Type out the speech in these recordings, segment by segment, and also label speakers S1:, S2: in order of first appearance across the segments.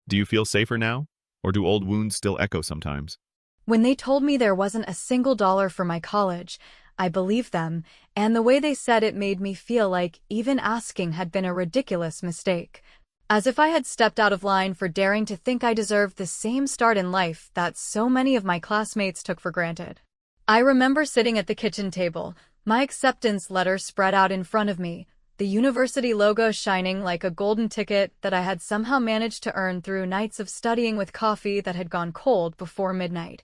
S1: Do you feel safer now? Or do old wounds still echo sometimes?
S2: When they told me there wasn't a single dollar for my college, I believed them, and the way they said it made me feel like even asking had been a ridiculous mistake. As if I had stepped out of line for daring to think I deserved the same start in life that so many of my classmates took for granted. I remember sitting at the kitchen table, my acceptance letter spread out in front of me, the university logo shining like a golden ticket that I had somehow managed to earn through nights of studying with coffee that had gone cold before midnight,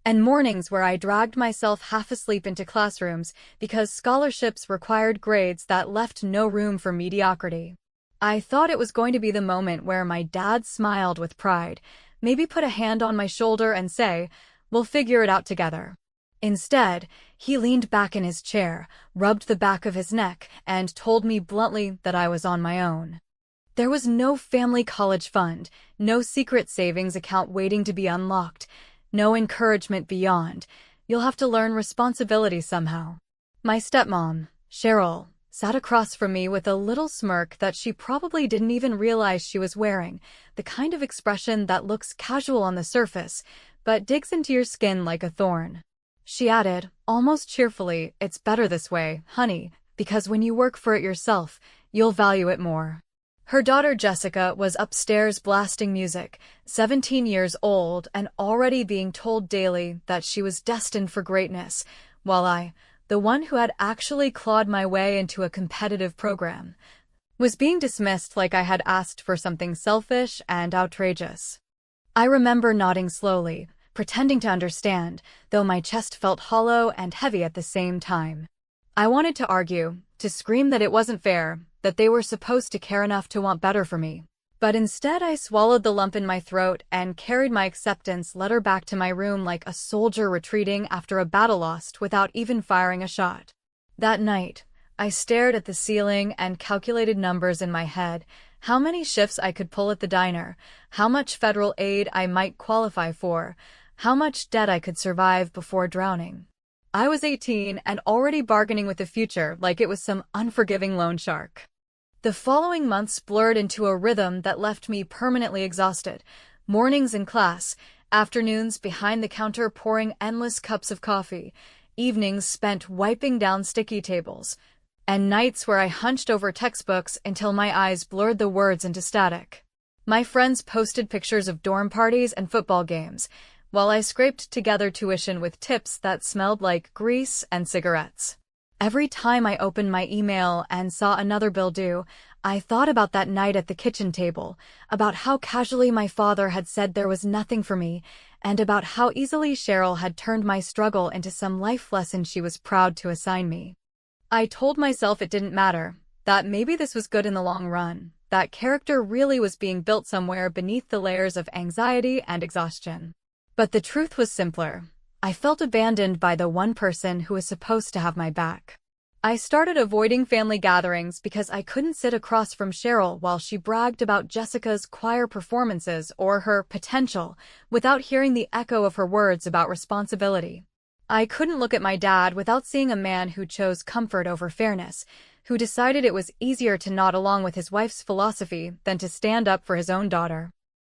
S2: and mornings where I dragged myself half asleep into classrooms because scholarships required grades that left no room for mediocrity. I thought it was going to be the moment where my dad smiled with pride, maybe put a hand on my shoulder and say, "We'll figure it out together." Instead, he leaned back in his chair, rubbed the back of his neck, and told me bluntly that I was on my own. There was no family college fund, no secret savings account waiting to be unlocked, no encouragement beyond. You'll have to learn responsibility somehow. My stepmom, Cheryl, sat across from me with a little smirk that she probably didn't even realize she was wearing, the kind of expression that looks casual on the surface, but digs into your skin like a thorn. She added, almost cheerfully, "It's better this way, honey, because when you work for it yourself, you'll value it more." Her daughter Jessica was upstairs blasting music, 17 years old and already being told daily that she was destined for greatness, while I, the one who had actually clawed my way into a competitive program, was being dismissed like I had asked for something selfish and outrageous. I remember nodding slowly, pretending to understand, though my chest felt hollow and heavy at the same time. I wanted to argue, to scream that it wasn't fair, that they were supposed to care enough to want better for me. But instead I swallowed the lump in my throat and carried my acceptance letter back to my room like a soldier retreating after a battle lost without even firing a shot. That night, I stared at the ceiling and calculated numbers in my head, how many shifts I could pull at the diner, how much federal aid I might qualify for, how much debt I could survive before drowning. I was 18 and already bargaining with the future like it was some unforgiving loan shark. The following months blurred into a rhythm that left me permanently exhausted. Mornings in class, afternoons behind the counter pouring endless cups of coffee, evenings spent wiping down sticky tables, and nights where I hunched over textbooks until my eyes blurred the words into static. My friends posted pictures of dorm parties and football games, while I scraped together tuition with tips that smelled like grease and cigarettes. Every time I opened my email and saw another bill due, I thought about that night at the kitchen table, about how casually my father had said there was nothing for me, and about how easily Cheryl had turned my struggle into some life lesson she was proud to assign me. I told myself it didn't matter, that maybe this was good in the long run, that character really was being built somewhere beneath the layers of anxiety and exhaustion. But the truth was simpler. I felt abandoned by the one person who was supposed to have my back. I started avoiding family gatherings because I couldn't sit across from Cheryl while she bragged about Jessica's choir performances or her potential without hearing the echo of her words about responsibility. I couldn't look at my dad without seeing a man who chose comfort over fairness, who decided it was easier to nod along with his wife's philosophy than to stand up for his own daughter.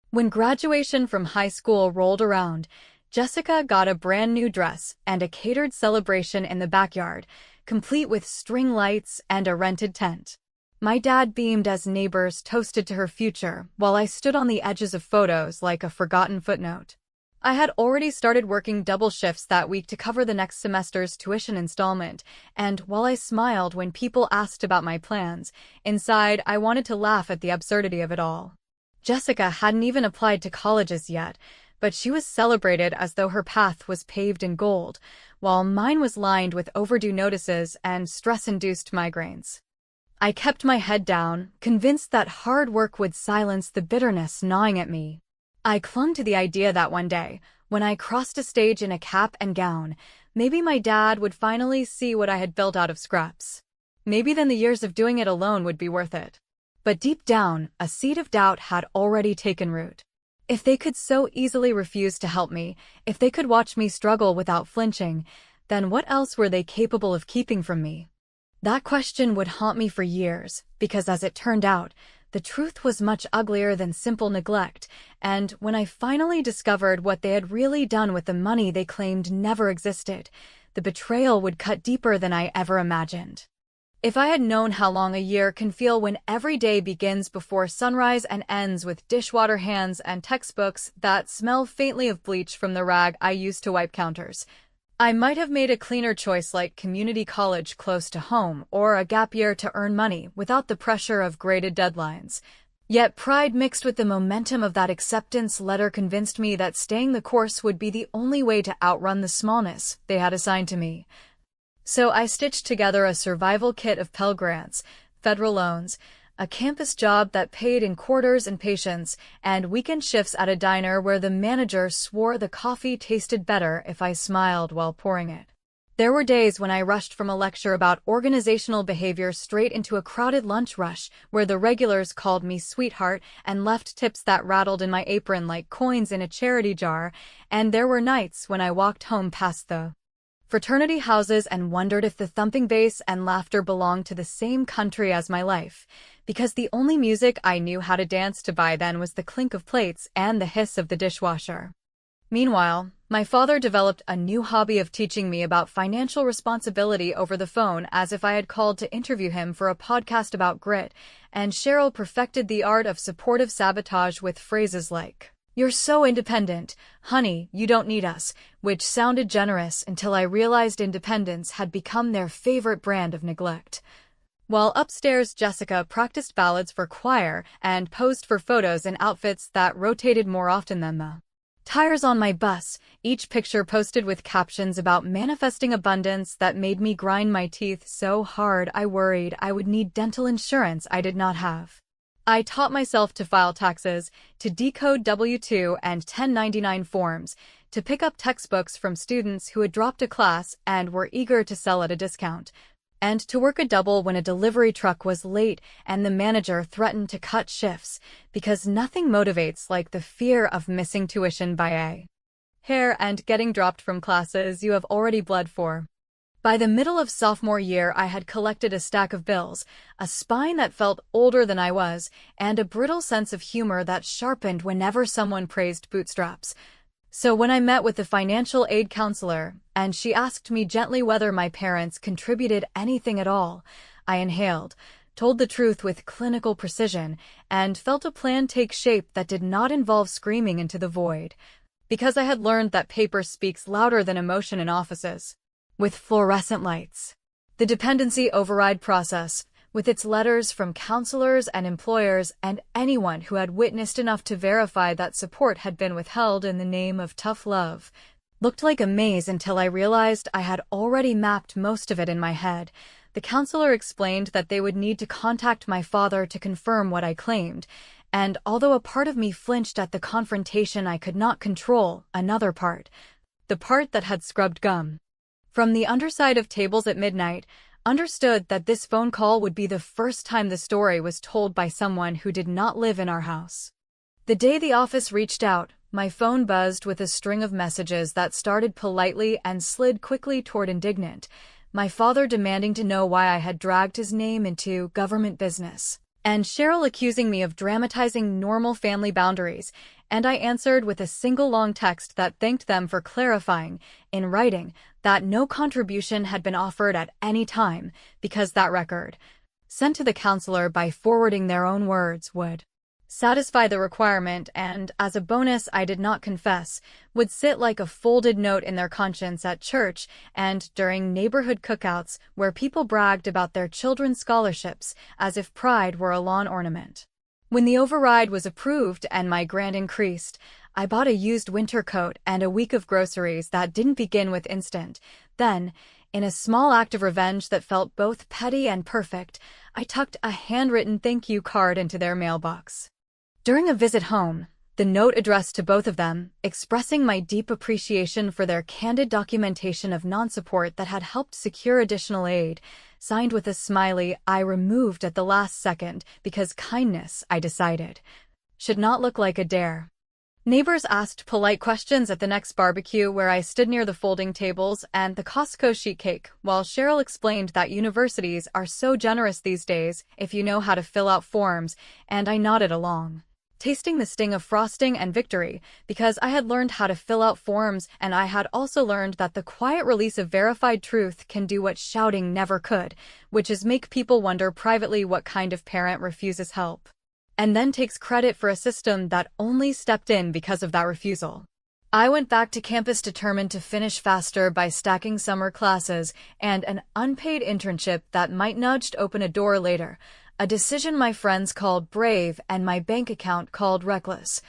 S2: When graduation from high school rolled around, Jessica got a brand new dress and a catered celebration in the backyard, complete with string lights and a rented tent. My dad beamed as neighbors toasted to her future, while I stood on the edges of photos like a forgotten footnote. I had already started working double shifts that week to cover the next semester's tuition installment, and while I smiled when people asked about my plans, inside I wanted to laugh at the absurdity of it all. Jessica hadn't even applied to colleges yet, but she was celebrated as though her path was paved in gold, while mine was lined with overdue notices and stress-induced migraines. I kept my head down, convinced that hard work would silence the bitterness gnawing at me. I clung to the idea that one day, when I crossed a stage in a cap and gown, maybe my dad would finally see what I had built out of scraps. Maybe then the years of doing it alone would be worth it. But deep down, a seed of doubt had already taken root. If they could so easily refuse to help me, if they could watch me struggle without flinching, then what else were they capable of keeping from me? That question would haunt me for years, because as it turned out, the truth was much uglier than simple neglect, and when I finally discovered what they had really done with the money they claimed never existed, the betrayal would cut deeper than I ever imagined. If I had known how long a year can feel when every day begins before sunrise and ends with dishwater hands and textbooks that smell faintly of bleach from the rag I used to wipe counters, I might have made a cleaner choice like community college close to home or a gap year to earn money without the pressure of graded deadlines. Yet pride mixed with the momentum of that acceptance letter convinced me that staying the course would be the only way to outrun the smallness they had assigned to me. So I stitched together a survival kit of Pell Grants, federal loans, a campus job that paid in quarters and patience, and weekend shifts at a diner where the manager swore the coffee tasted better if I smiled while pouring it. There were days when I rushed from a lecture about organizational behavior straight into a crowded lunch rush where the regulars called me sweetheart and left tips that rattled in my apron like coins in a charity jar, and there were nights when I walked home past the fraternity houses and wondered if the thumping bass and laughter belonged to the same country as my life, because the only music I knew how to dance to by then was the clink of plates and the hiss of the dishwasher. Meanwhile, my father developed a new hobby of teaching me about financial responsibility over the phone as if I had called to interview him for a podcast about grit, and Cheryl perfected the art of supportive sabotage with phrases like, "You're so independent, honey, you don't need us," which sounded generous until I realized independence had become their favorite brand of neglect. While upstairs Jessica practiced ballads for choir and posed for photos in outfits that rotated more often than the tires on my bus, each picture posted with captions about manifesting abundance that made me grind my teeth so hard I worried I would need dental insurance I did not have. I taught myself to file taxes, to decode W-2 and 1099 forms, to pick up textbooks from students who had dropped a class and were eager to sell at a discount, and to work a double when a delivery truck was late and the manager threatened to cut shifts, because nothing motivates like the fear of missing tuition by a hair and getting dropped from classes you have already bled for. By the middle of sophomore year, I had collected a stack of bills, a spine that felt older than I was, and a brittle sense of humor that sharpened whenever someone praised bootstraps. So when I met with the financial aid counselor, and she asked me gently whether my parents contributed anything at all, I inhaled, told the truth with clinical precision, and felt a plan take shape that did not involve screaming into the void. Because I had learned that paper speaks louder than emotion in offices with fluorescent lights. The dependency override process, with its letters from counselors and employers and anyone who had witnessed enough to verify that support had been withheld in the name of tough love, looked like a maze until I realized I had already mapped most of it in my head. The counselor explained that they would need to contact my father to confirm what I claimed, and although a part of me flinched at the confrontation I could not control, another part, the part that had scrubbed gum from the underside of tables at midnight, understood that this phone call would be the first time the story was told by someone who did not live in our house. The day the office reached out, my phone buzzed with a string of messages that started politely and slid quickly toward indignant, my father demanding to know why I had dragged his name into government business, and Cheryl accusing me of dramatizing normal family boundaries, and I answered with a single long text that thanked them for clarifying, in writing, that no contribution had been offered at any time, because that record, sent to the counselor by forwarding their own words, would satisfy the requirement and, as a bonus I did not confess, would sit like a folded note in their conscience at church and during neighborhood cookouts where people bragged about their children's scholarships as if pride were a lawn ornament. When the override was approved and my grant increased, I bought a used winter coat and a week of groceries that didn't begin with instant. Then, in a small act of revenge that felt both petty and perfect, I tucked a handwritten thank you card into their mailbox. During a visit home, the note addressed to both of them, expressing my deep appreciation for their candid documentation of non-support that had helped secure additional aid, signed with a smiley I removed at the last second because kindness, I decided, should not look like a dare. Neighbors asked polite questions at the next barbecue where I stood near the folding tables and the Costco sheet cake, while Cheryl explained that universities are so generous these days if you know how to fill out forms, and I nodded along, tasting the sting of frosting and victory, because I had learned how to fill out forms and I had also learned that the quiet release of verified truth can do what shouting never could, which is make people wonder privately what kind of parent refuses help and then takes credit for a system that only stepped in because of that refusal. I went back to campus determined to finish faster by stacking summer classes and an unpaid internship that might nudge open a door later, a decision my friends called brave and my bank account called reckless.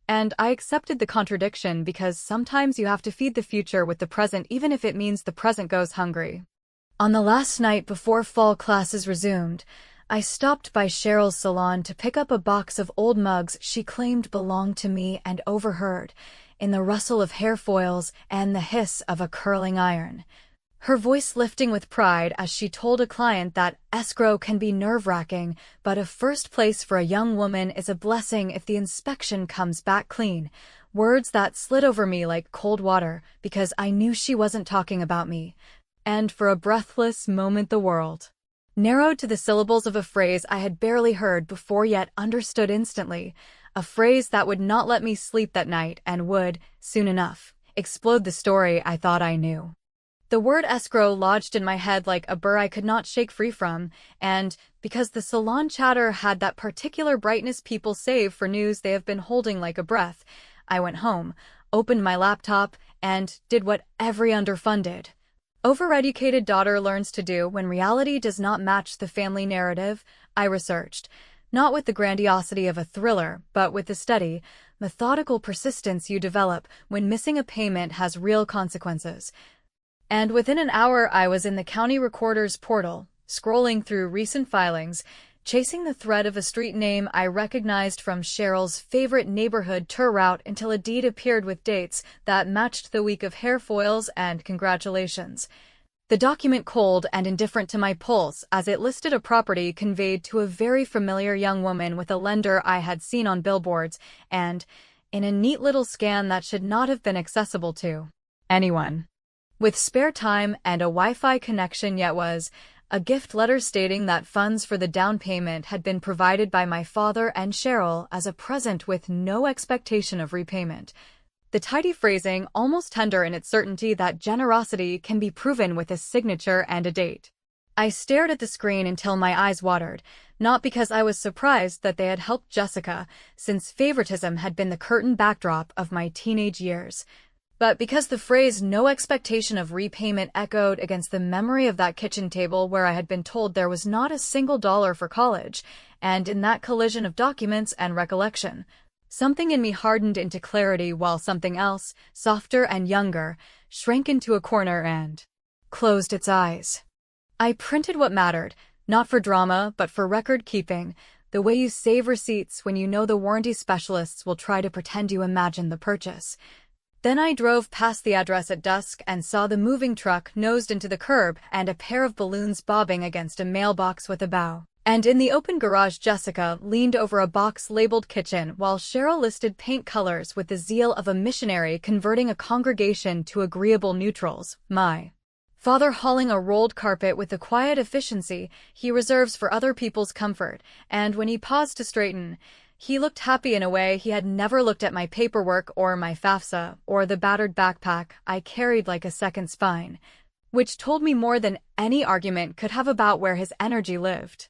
S2: And I accepted the contradiction because sometimes you have to feed the future with the present even if it means the present goes hungry. On the last night before fall classes resumed, I stopped by Cheryl's salon to pick up a box of old mugs she claimed belonged to me and overheard, in the rustle of hair foils and the hiss of a curling iron, her voice lifting with pride as she told a client that escrow can be nerve-wracking, but a first place for a young woman is a blessing if the inspection comes back clean, words that slid over me like cold water because I knew she wasn't talking about me. And for a breathless moment the world narrowed to the syllables of a phrase I had barely heard before yet understood instantly, a phrase that would not let me sleep that night and would, soon enough, explode the story I thought I knew. The word escrow lodged in my head like a burr I could not shake free from, and, because the salon chatter had that particular brightness people save for news they have been holding like a breath, I went home, opened my laptop, and did what every underfunded, overeducated daughter learns to do when reality does not match the family narrative. I researched, not with the grandiosity of a thriller, but with the steady, methodical persistence you develop when missing a payment has real consequences. And within an hour I was in the county recorder's portal, scrolling through recent filings, chasing the thread of a street name I recognized from Cheryl's favorite neighborhood tour route until a deed appeared with dates that matched the week of hair foils and congratulations. The document cold and indifferent to my pulse as it listed a property conveyed to a very familiar young woman with a lender I had seen on billboards and, in a neat little scan that should not have been accessible to anyone with spare time and a Wi-Fi connection yet was, a gift letter stating that funds for the down payment had been provided by my father and Cheryl as a present with no expectation of repayment. The tidy phrasing almost tender in its certainty that generosity can be proven with a signature and a date. I stared at the screen until my eyes watered, not because I was surprised that they had helped Jessica, since favoritism had been the curtain backdrop of my teenage years, but because the phrase no expectation of repayment echoed against the memory of that kitchen table where I had been told there was not a single dollar for college, and in that collision of documents and recollection, something in me hardened into clarity while something else, softer and younger, shrank into a corner and closed its eyes. I printed what mattered, not for drama but for record-keeping, the way you save receipts when you know the warranty specialists will try to pretend you imagined the purchase. Then I drove past the address at dusk and saw the moving truck nosed into the curb and a pair of balloons bobbing against a mailbox with a bow. And in the open garage Jessica leaned over a box labeled kitchen while Cheryl listed paint colors with the zeal of a missionary converting a congregation to agreeable neutrals, my father hauling a rolled carpet with the quiet efficiency he reserves for other people's comfort, and when he paused to straighten, he looked happy in a way he had never looked at my paperwork or my FAFSA or the battered backpack I carried like a second spine, which told me more than any argument could have about where his energy lived.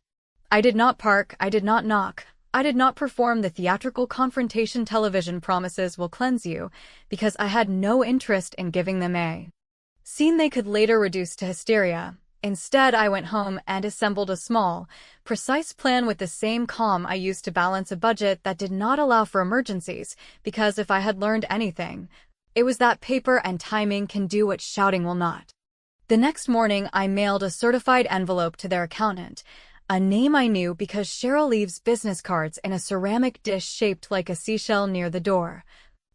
S2: I did not park, I did not knock, I did not perform the theatrical confrontation television promises will cleanse you, because I had no interest in giving them a scene they could later reduce to hysteria. Instead, I went home and assembled a small, precise plan with the same calm I used to balance a budget that did not allow for emergencies, because if I had learned anything, it was that paper and timing can do what shouting will not. The next morning, I mailed a certified envelope to their accountant, a name I knew because Cheryl leaves business cards in a ceramic dish shaped like a seashell near the door.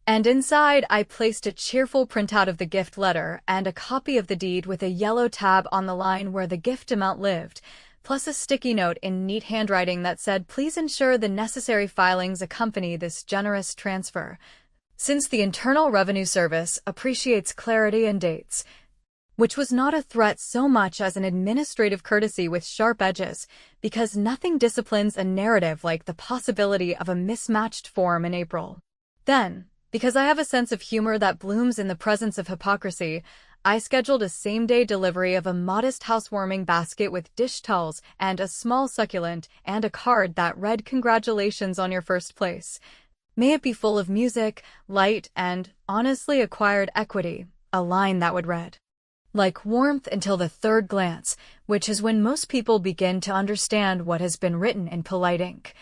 S2: And inside I placed a cheerful printout of the gift letter and a copy of the deed with a yellow tab on the line where the gift amount lived, plus a sticky note in neat handwriting that said, "Please ensure the necessary filings accompany this generous transfer." since the Internal Revenue Service appreciates clarity and dates, which was not a threat so much as an administrative courtesy with sharp edges, because nothing disciplines a narrative like the possibility of a mismatched form in April. Then, because I have a sense of humor that blooms in the presence of hypocrisy, I scheduled a same-day delivery of a modest housewarming basket with dish towels and a small succulent and a card that read "Congratulations on your first place. May it be full of music, light, and, honestly acquired equity," a line that would read, "like warmth until the third glance," which is when most people begin to understand what has been written in polite ink.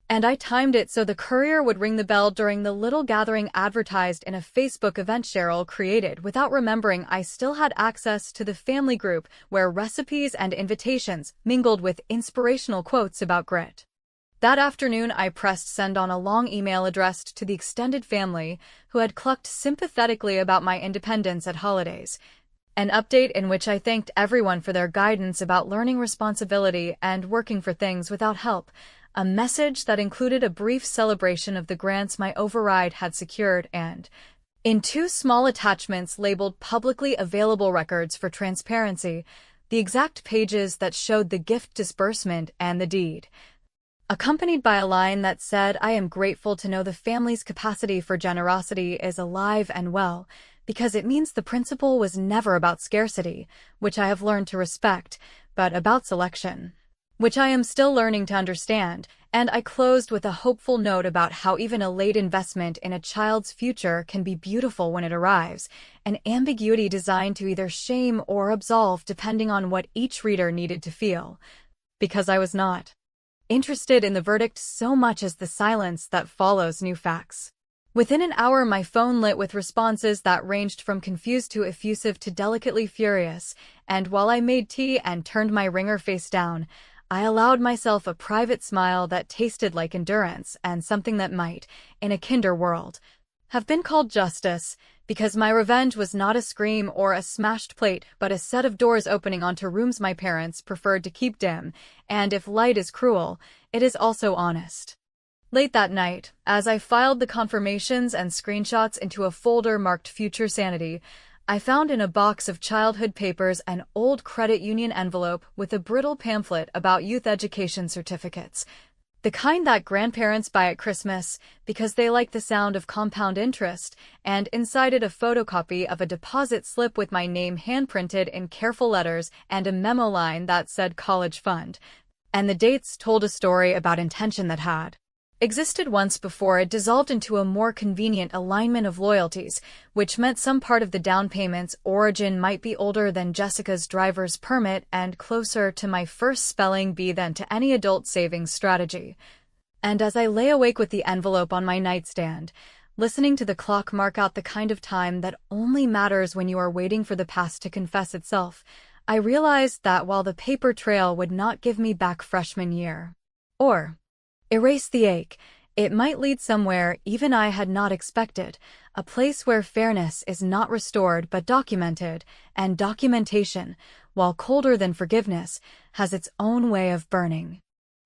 S2: And I timed it so the courier would ring the bell during the little gathering advertised in a Facebook event Cheryl created without remembering I still had access to the family group where recipes and invitations mingled with inspirational quotes about grit. That afternoon, I pressed send on a long email addressed to the extended family who had clucked sympathetically about my independence at holidays. An update in which I thanked everyone for their guidance about learning responsibility and working for things without help. A message that included a brief celebration of the grants my override had secured and, in two small attachments labeled publicly available records for transparency, the exact pages that showed the gift disbursement and the deed, accompanied by a line that said, "I am grateful to know the family's capacity for generosity is alive and well, because it means the principle was never about scarcity, which I have learned to respect, but about selection, which I am still learning to understand." And I closed with a hopeful note about how even a late investment in a child's future can be beautiful when it arrives, an ambiguity designed to either shame or absolve depending on what each reader needed to feel. Because I was not interested in the verdict so much as the silence that follows new facts. Within an hour, my phone lit with responses that ranged from confused to effusive to delicately furious, and while I made tea and turned my ringer face down, I allowed myself a private smile that tasted like endurance and something that might, in a kinder world, have been called justice, because my revenge was not a scream or a smashed plate, but a set of doors opening onto rooms my parents preferred to keep dim, and if light is cruel, it is also honest. Late that night, as I filed the confirmations and screenshots into a folder marked Future Sanity, I found in a box of childhood papers an old credit union envelope with a brittle pamphlet about youth education certificates, the kind that grandparents buy at Christmas because they like the sound of compound interest, and inside it a photocopy of a deposit slip with my name handprinted in careful letters and a memo line that said college fund. And the dates told a story about intention that had existed once before it dissolved into a more convenient alignment of loyalties, which meant some part of the down payment's origin might be older than Jessica's driver's permit and closer to my first spelling bee than to any adult savings strategy. And as I lay awake with the envelope on my nightstand, listening to the clock mark out the kind of time that only matters when you are waiting for the past to confess itself, I realized that while the paper trail would not give me back freshman year, or erase the ache, it might lead somewhere even I had not expected, a place where fairness is not restored but documented, and documentation, while colder than forgiveness, has its own way of burning.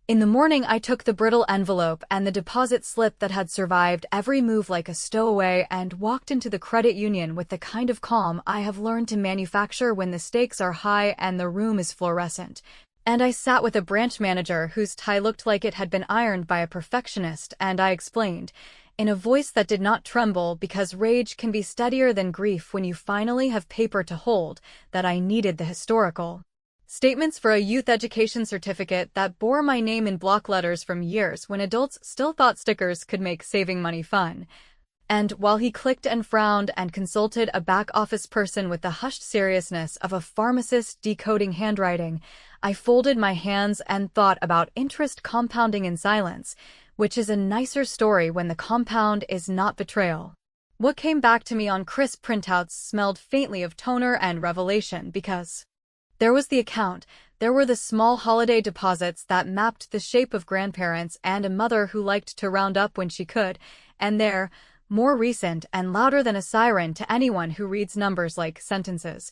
S2: In the morning, I took the brittle envelope and the deposit slip that had survived every move like a stowaway and walked into the credit union with the kind of calm I have learned to manufacture when the stakes are high and the room is fluorescent. And I sat with a branch manager whose tie looked like it had been ironed by a perfectionist, and I explained, in a voice that did not tremble because rage can be steadier than grief when you finally have paper to hold, that I needed the historical statements for a youth education certificate that bore my name in block letters from years when adults still thought stickers could make saving money fun. And while he clicked and frowned and consulted a back-office person with the hushed seriousness of a pharmacist decoding handwriting, I folded my hands and thought about interest compounding in silence, which is a nicer story when the compound is not betrayal. What came back to me on crisp printouts smelled faintly of toner and revelation because there was the account, there were the small holiday deposits that mapped the shape of grandparents and a mother who liked to round up when she could, and there, more recent and louder than a siren to anyone who reads numbers like sentences,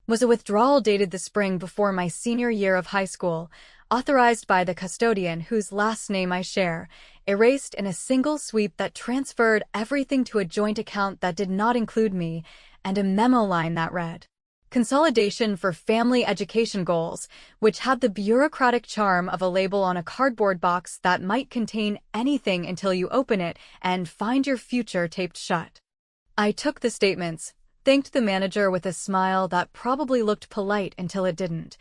S2: was a withdrawal dated the spring before my senior year of high school, authorized by the custodian whose last name I share, erased in a single sweep that transferred everything to a joint account that did not include me, and a memo line that read, "Consolidation for family education goals," which had the bureaucratic charm of a label on a cardboard box that might contain anything until you open it and find your future taped shut. I took the statements, thanked the manager with a smile that probably looked polite until it didn't,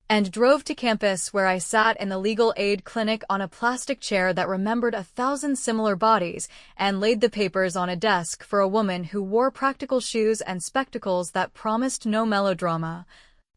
S2: and drove to campus where I sat in the legal aid clinic on a plastic chair that remembered 1,000 similar bodies and laid the papers on a desk for a woman who wore practical shoes and spectacles that promised no melodrama,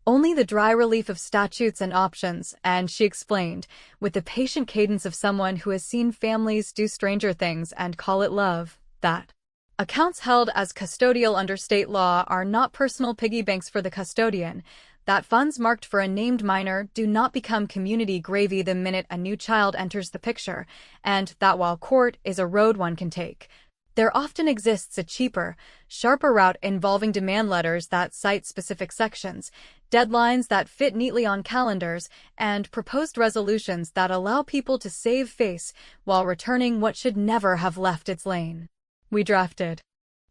S2: only the dry relief of statutes and options, and she explained, with the patient cadence of someone who has seen families do stranger things and call it love, that accounts held as custodial under state law are not personal piggy banks for the custodian, that funds marked for a named minor do not become community gravy the minute a new child enters the picture, and that while court is a road one can take, there often exists a cheaper, sharper route involving demand letters that cite specific sections, deadlines that fit neatly on calendars, and proposed resolutions that allow people to save face while returning what should never have left its lane. We drafted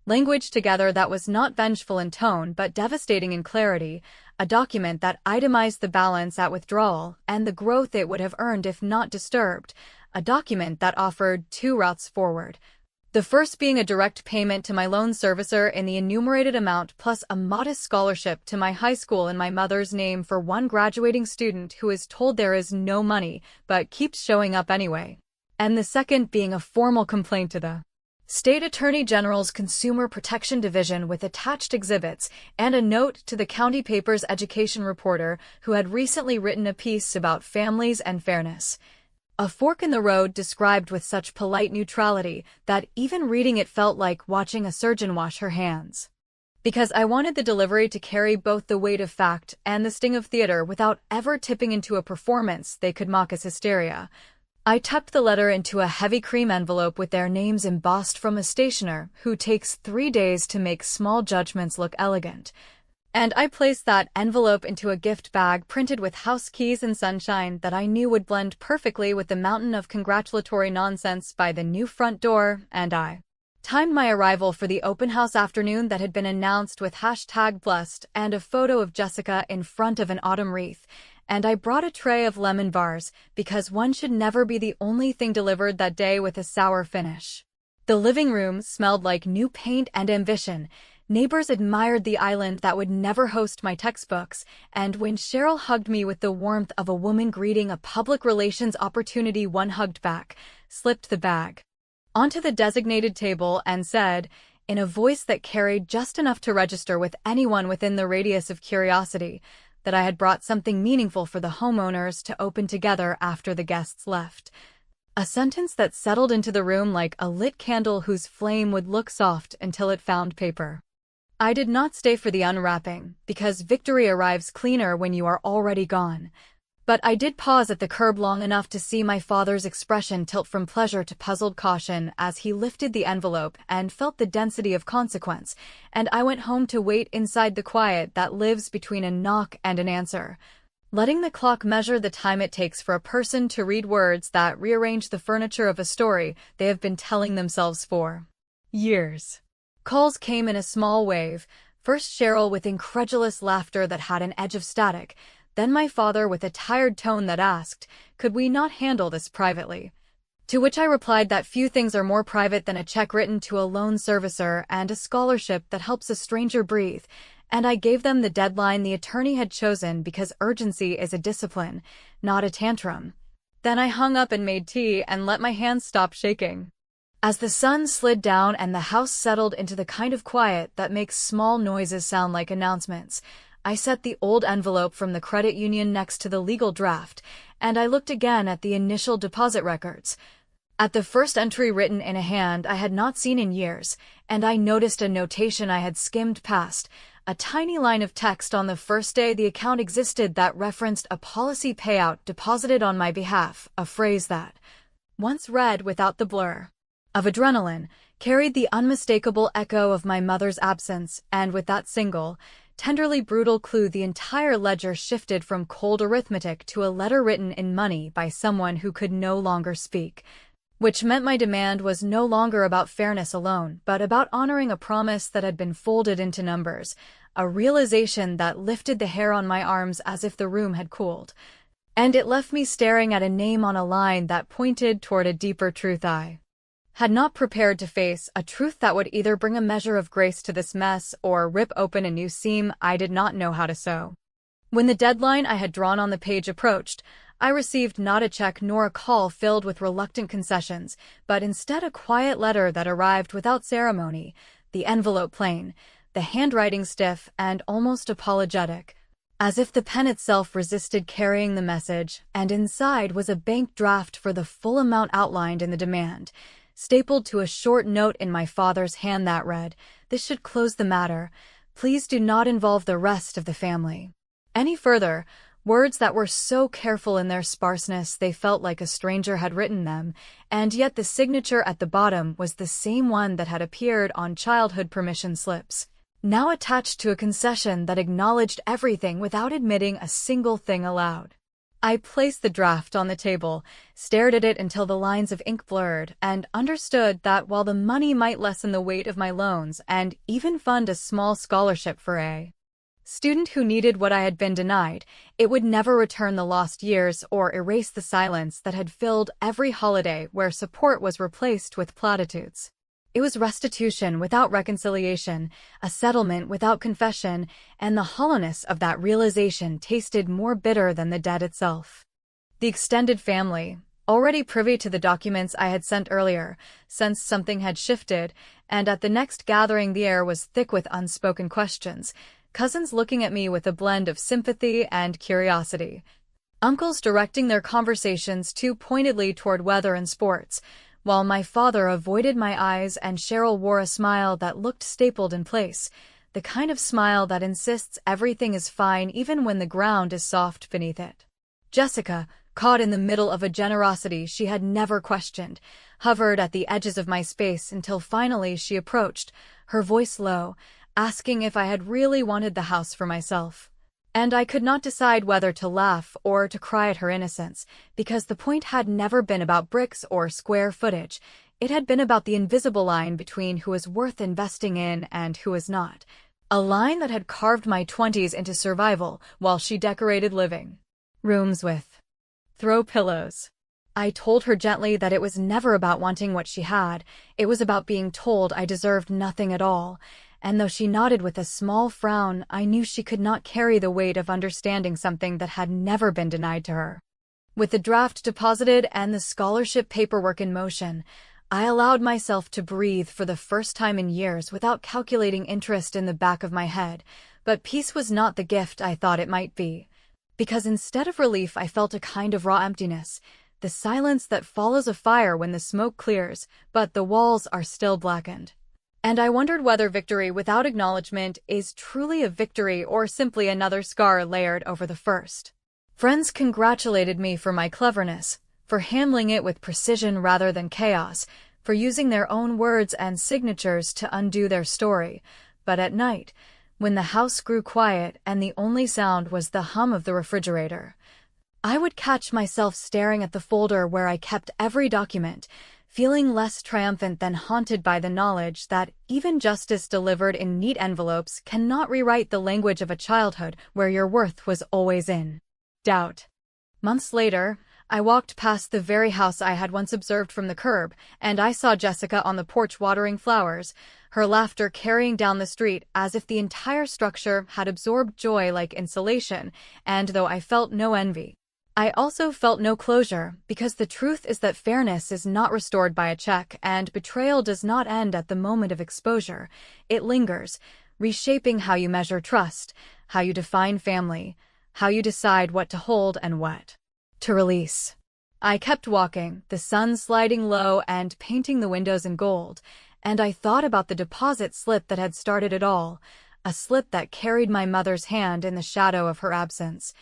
S2: language together that was not vengeful in tone but devastating in clarity, a document that itemized the balance at withdrawal and the growth it would have earned if not disturbed, a document that offered 2 routes forward. The first being a direct payment to my loan servicer in the enumerated amount plus a modest scholarship to my high school in my mother's name for one graduating student who is told there is no money but keeps showing up anyway. And the second being a formal complaint to the State Attorney General's Consumer Protection Division with attached exhibits and a note to the county paper's education reporter who had recently written a piece about families and fairness. A fork in the road described with such polite neutrality that even reading it felt like watching a surgeon wash her hands. Because I wanted the delivery to carry both the weight of fact and the sting of theater without ever tipping into a performance they could mock as hysteria, I tucked the letter into a heavy cream envelope with their names embossed from a stationer who takes 3 days to make small judgments look elegant. And I placed that envelope into a gift bag printed with house keys and sunshine that I knew would blend perfectly with the mountain of congratulatory nonsense by the new front door, and I timed my arrival for the open house afternoon that had been announced with #blessed and a photo of Jessica in front of an autumn wreath, and I brought a tray of lemon bars because one should never be the only thing delivered that day with a sour finish. The living room smelled like new paint and ambition. Neighbors admired the island that would never host my textbooks, and when Cheryl hugged me with the warmth of a woman greeting a public relations opportunity one hugged back, slipped the bag onto the designated table and said, in a voice that carried just enough to register with anyone within the radius of curiosity, that I had brought something meaningful for the homeowners to open together after the guests left. A sentence that settled into the room like a lit candle whose flame would look soft until it found paper. I did not stay for the unwrapping, because victory arrives cleaner when you are already gone. But I did pause at the curb long enough to see my father's expression tilt from pleasure to puzzled caution as he lifted the envelope and felt the density of consequence, and I went home to wait inside the quiet that lives between a knock and an answer, letting the clock measure the time it takes for a person to read words that rearrange the furniture of a story they have been telling themselves for years. Calls came in a small wave, first Cheryl with incredulous laughter that had an edge of static, then my father with a tired tone that asked, could we not handle this privately? To which I replied that few things are more private than a check written to a loan servicer and a scholarship that helps a stranger breathe, and I gave them the deadline the attorney had chosen because urgency is a discipline, not a tantrum. Then I hung up and made tea and let my hands stop shaking. As the sun slid down and the house settled into the kind of quiet that makes small noises sound like announcements, I set the old envelope from the credit union next to the legal draft, and I looked again at the initial deposit records. At the first entry written in a hand I had not seen in years, and I noticed a notation I had skimmed past, a tiny line of text on the first day the account existed that referenced a policy payout deposited on my behalf, a phrase that, once read without the blur of adrenaline, carried the unmistakable echo of my mother's absence, and with that single, tenderly brutal clue the entire ledger shifted from cold arithmetic to a letter written in money by someone who could no longer speak. which meant my demand was no longer about fairness alone, but about honoring a promise that had been folded into numbers, a realization that lifted the hair on my arms as if the room had cooled. And it left me staring at a name on a line that pointed toward a deeper truth I had not prepared to face, a truth that would either bring a measure of grace to this mess or rip open a new seam I did not know how to sew. When the deadline I had drawn on the page approached, I received not a check nor a call filled with reluctant concessions, but instead a quiet letter that arrived without ceremony, the envelope plain, the handwriting stiff and almost apologetic, as if the pen itself resisted carrying the message, and inside was a bank draft for the full amount outlined in the demand, stapled to a short note in my father's hand that read, "This should close the matter. Please do not involve the rest of the family any further." Words that were so careful in their sparseness they felt like a stranger had written them, and yet the signature at the bottom was the same one that had appeared on childhood permission slips, now attached to a concession that acknowledged everything without admitting a single thing aloud. I placed the draft on the table, stared at it until the lines of ink blurred, and understood that while the money might lessen the weight of my loans and even fund a small scholarship for a student who needed what I had been denied, it would never return the lost years or erase the silence that had filled every holiday where support was replaced with platitudes. It was restitution without reconciliation, a settlement without confession, and the hollowness of that realization tasted more bitter than the debt itself. The extended family, already privy to the documents I had sent earlier, sensed something had shifted, and at the next gathering the air was thick with unspoken questions, cousins looking at me with a blend of sympathy and curiosity, uncles directing their conversations too pointedly toward weather and sports, while my father avoided my eyes and Cheryl wore a smile that looked stapled in place, the kind of smile that insists everything is fine even when the ground is soft beneath it. Jessica, caught in the middle of a generosity she had never questioned, hovered at the edges of my space until finally she approached, her voice low, asking if I had really wanted the house for myself. And I could not decide whether to laugh or to cry at her innocence, because the point had never been about bricks or square footage. It had been about the invisible line between who was worth investing in and who was not. A line that had carved my 20s into survival while she decorated living rooms with throw pillows. I told her gently that it was never about wanting what she had, it was about being told I deserved nothing at all. And though she nodded with a small frown, I knew she could not carry the weight of understanding something that had never been denied to her. With the draft deposited and the scholarship paperwork in motion, I allowed myself to breathe for the first time in years without calculating interest in the back of my head, but peace was not the gift I thought it might be. Because instead of relief I felt a kind of raw emptiness, the silence that follows a fire when the smoke clears, but the walls are still blackened. And I wondered whether victory without acknowledgement is truly a victory or simply another scar layered over the first. Friends congratulated me for my cleverness, for handling it with precision rather than chaos, for using their own words and signatures to undo their story. But at night, when the house grew quiet and the only sound was the hum of the refrigerator, I would catch myself staring at the folder where I kept every document, feeling less triumphant than haunted by the knowledge that even justice delivered in neat envelopes cannot rewrite the language of a childhood where your worth was always in doubt. Months later, I walked past the very house I had once observed from the curb, and I saw Jessica on the porch watering flowers, her laughter carrying down the street as if the entire structure had absorbed joy like insulation, and though I felt no envy, I also felt no closure, because the truth is that fairness is not restored by a check, and betrayal does not end at the moment of exposure. It lingers, reshaping how you measure trust, how you define family, how you decide what to hold and what to release. I kept walking, the sun sliding low and painting the windows in gold, and I thought about the deposit slip that had started it all, a slip that carried my mother's hand in the shadow of her absence.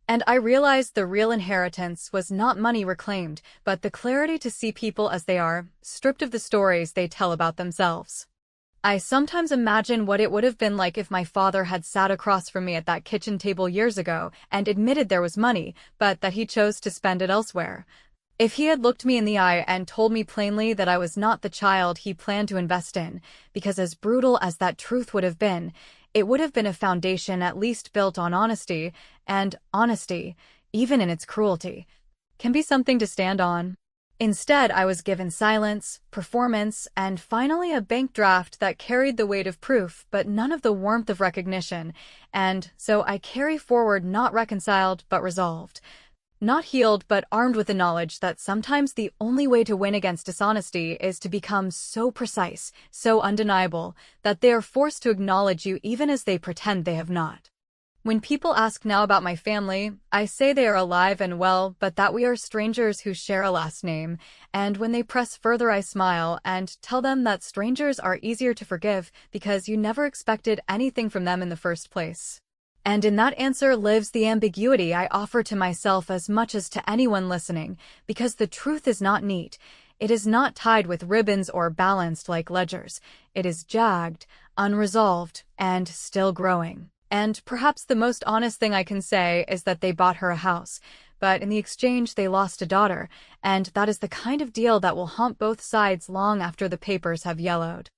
S2: And I realized the real inheritance was not money reclaimed, but the clarity to see people as they are, stripped of the stories they tell about themselves. I sometimes imagine what it would have been like if my father had sat across from me at that kitchen table years ago and admitted there was money, but that he chose to spend it elsewhere. If he had looked me in the eye and told me plainly that I was not the child he planned to invest in, because as brutal as that truth would have been, it would have been a foundation at least built on honesty, and honesty, even in its cruelty, can be something to stand on. Instead, I was given silence, performance, and finally a bank draft that carried the weight of proof, but none of the warmth of recognition, and so I carry forward not reconciled, but resolved. Not healed, but armed with the knowledge that sometimes the only way to win against dishonesty is to become so precise, so undeniable, that they are forced to acknowledge you even as they pretend they have not. When people ask now about my family, I say they are alive and well, but that we are strangers who share a last name. And when they press further, I smile and tell them that strangers are easier to forgive because you never expected anything from them in the first place. And in that answer lives the ambiguity I offer to myself as much as to anyone listening, because the truth is not neat. It is not tied with ribbons or balanced like ledgers. It is jagged, unresolved, and still growing. And perhaps the most honest thing I can say is that they bought her a house, but in the exchange they lost a daughter, and that is the kind of deal that will haunt both sides long after the papers have yellowed.